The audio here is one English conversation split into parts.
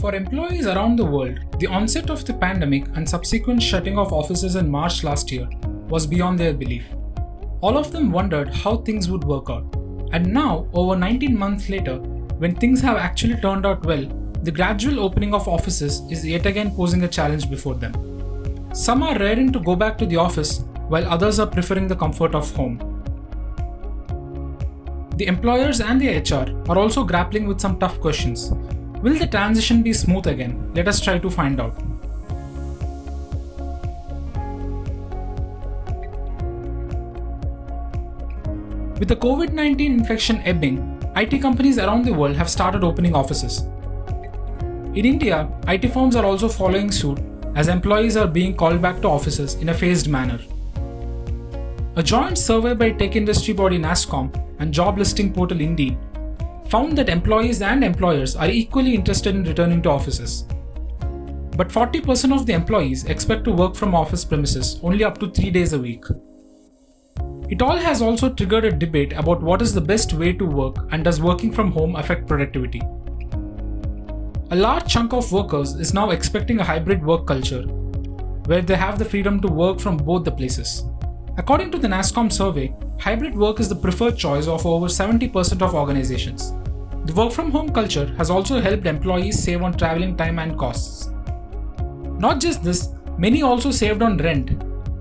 For employees around the world, the onset of the pandemic and subsequent shutting of offices in March last year was beyond their belief. All of them wondered how things would work out. And now, over 19 months later, when things have actually turned out well, the gradual opening of offices is yet again posing a challenge before them. Some are raring to go back to the office, while others are preferring the comfort of home. The employers and the HR are also grappling with some tough questions. Will the transition be smooth again? Let us try to find out. With the COVID-19 infection ebbing, IT companies around the world have started opening offices. In India, IT firms are also following suit as employees are being called back to offices in a phased manner. A joint survey by tech industry body NASSCOM and job listing portal Indeed found that employees and employers are equally interested in returning to offices. But 40% of the employees expect to work from office premises only up to 3 days a week. It all has also triggered a debate about what is the best way to work and does working from home affect productivity. A large chunk of workers is now expecting a hybrid work culture where they have the freedom to work from both the places. According to the NASSCOM survey, hybrid work is the preferred choice of over 70% of organizations. The work from home culture has also helped employees save on traveling time and costs. Not just this, many also saved on rent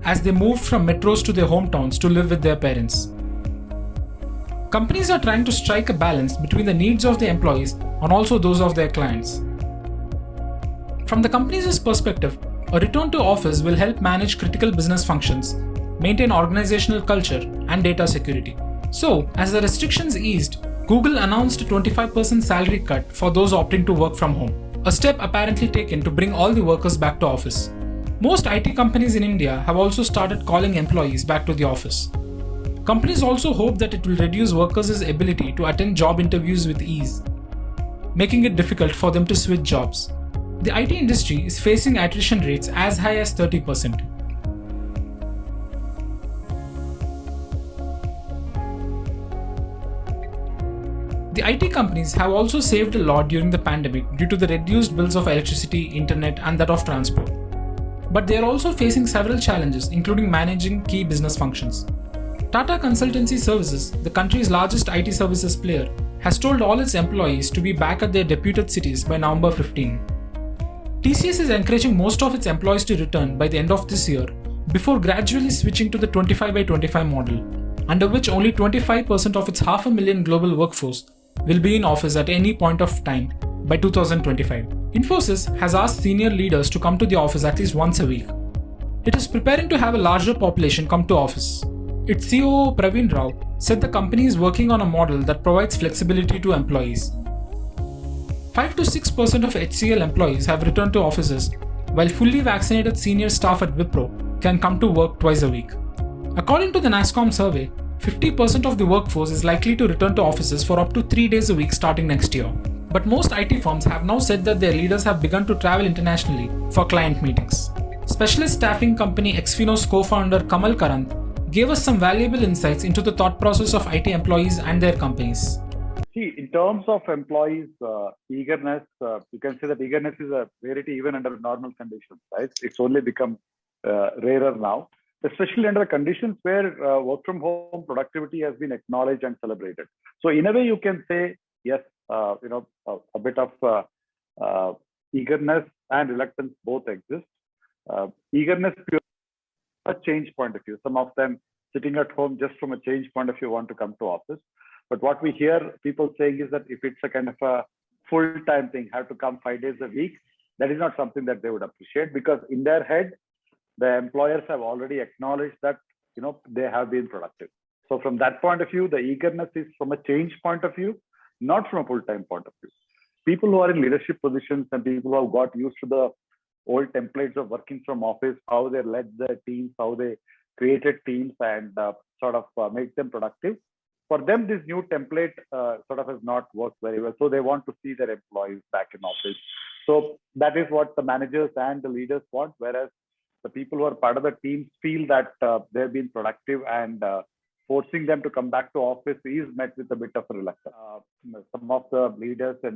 as they moved from metros to their hometowns to live with their parents. Companies are trying to strike a balance between the needs of the employees and also those of their clients. From the company's perspective, a return to office will help manage critical business functions, maintain organizational culture, and data security. So, as the restrictions eased, Google announced a 25% salary cut for those opting to work from home, a step apparently taken to bring all the workers back to office. Most IT companies in India have also started calling employees back to the office. Companies also hope that it will reduce workers' ability to attend job interviews with ease, making it difficult for them to switch jobs. The IT industry is facing attrition rates as high as 30%. The IT companies have also saved a lot during the pandemic due to the reduced bills of electricity, internet, and that of transport. But they are also facing several challenges, including managing key business functions. Tata Consultancy Services, the country's largest IT services player, has told all its employees to be back at their deputed cities by November 15. TCS is encouraging most of its employees to return by the end of this year, before gradually switching to the 25/25 model, under which only 25% of its 500,000 global workforce will be in office at any point of time by 2025. Infosys has asked senior leaders to come to the office at least once a week. It is preparing to have a larger population come to office. Its COO Praveen Rao said the company is working on a model that provides flexibility to employees. 5 to 6% of HCL employees have returned to offices, while fully vaccinated senior staff at Wipro can come to work twice a week. According to the NASSCOM survey, 50% of the workforce is likely to return to offices for up to 3 days a week starting next year. But most IT firms have now said that their leaders have begun to travel internationally for client meetings. Specialist staffing company Exfino's co-founder Kamal Karant gave us some valuable insights into the thought process of IT employees and their companies. See, in terms of employees' eagerness, you can say that eagerness is a rarity even under normal conditions, right? It's only become rarer now, especially under conditions where work from home productivity has been acknowledged and celebrated. So in a way, you can say, yes, a bit of eagerness and reluctance both exist. Eagerness pure a change point of view. Some of them sitting at home just from a change point of view want to come to office. But what we hear people saying is that if it's a kind of a full-time thing, have to come 5 days a week, that is not something that they would appreciate, because in their head, the employers have already acknowledged that they have been productive. So from that point of view, the eagerness is from a change point of view, not from a full-time point of view. People who are in leadership positions and people who have got used to the old templates of working from office, how they led their teams, how they created teams and make them productive. For them, this new template has not worked very well. So they want to see their employees back in office. So that is what the managers and the leaders want, whereas the people who are part of the teams feel that they've been productive and forcing them to come back to office is met with a bit of a reluctance. Some of the leaders in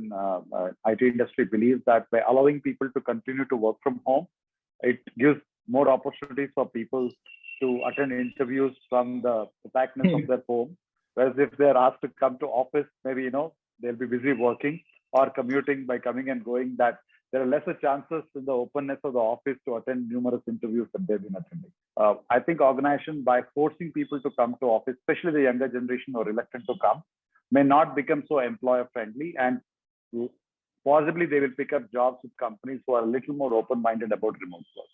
IT industry believe that by allowing people to continue to work from home, it gives more opportunities for people to attend interviews from the backness of their home. Whereas if they're asked to come to office, maybe, they'll be busy working or commuting by coming and going, that there are lesser chances in the openness of the office to attend numerous interviews that they've been attending. I think organizations, by forcing people to come to office, especially the younger generation who are reluctant to come, may not become so employer friendly, and possibly they will pick up jobs with companies who are a little more open-minded about remote work.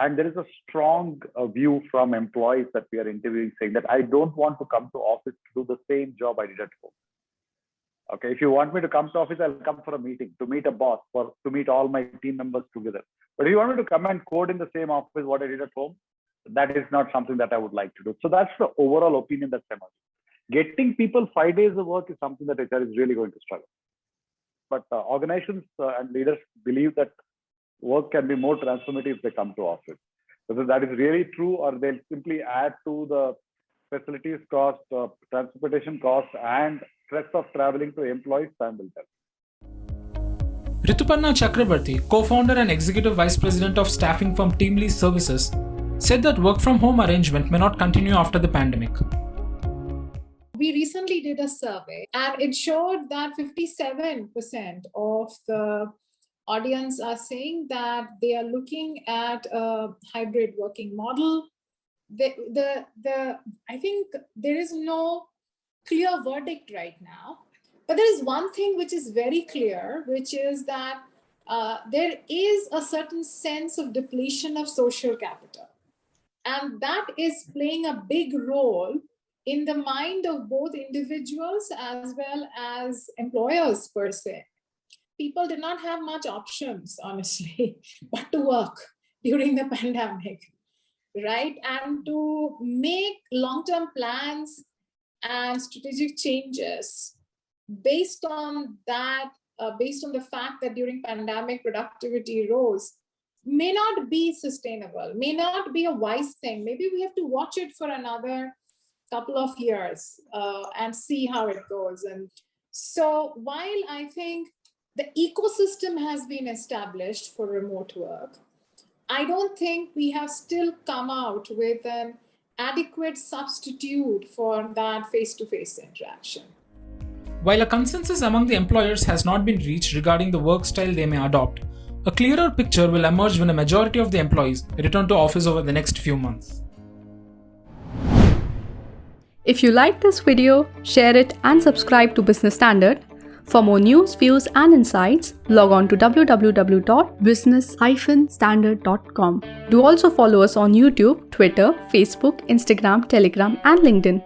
And there is a strong view from employees that we are interviewing saying that I don't want to come to office to do the same job I did at home. Okay, if you want me to come to office, I'll come for a meeting, to meet a boss, or to meet all my team members together. But if you want me to come and code in the same office what I did at home, that is not something that I would like to do. So that's the overall opinion that's emerging. Getting people 5 days of work is something that HR is really going to struggle. But organizations and leaders believe that work can be more transformative if they come to office. Whether that is really true or they'll simply add to the facilities cost, transportation cost, and stress of traveling to employees, time will tell. Rituparna Chakrabarti, co-founder and executive vice president of staffing firm Teamly Services, said that work from home arrangement may not continue after the pandemic. We recently did a survey and it showed that 57% of the audience are saying that they are looking at a hybrid working model. I think there is no clear verdict right now, but there is one thing which is very clear, which is that there is a certain sense of depletion of social capital, and that is playing a big role in the mind of both individuals as well as employers per se. People did not have much options, honestly, but to work during the pandemic, right? And to make long-term plans and strategic changes based on that, based on the fact that during pandemic productivity rose, may not be sustainable, may not be a wise thing. Maybe we have to watch it for another couple of years and see how it goes. And so while I think the ecosystem has been established for remote work, I don't think we have still come out with an adequate substitute for that face-to-face interaction. While a consensus among the employers has not been reached regarding the work style they may adopt, a clearer picture will emerge when a majority of the employees return to office over the next few months. If you like this video, share it and subscribe to Business Standard. For more news, views and insights, log on to www.business-standard.com. Do also follow us on YouTube, Twitter, Facebook, Instagram, Telegram and LinkedIn.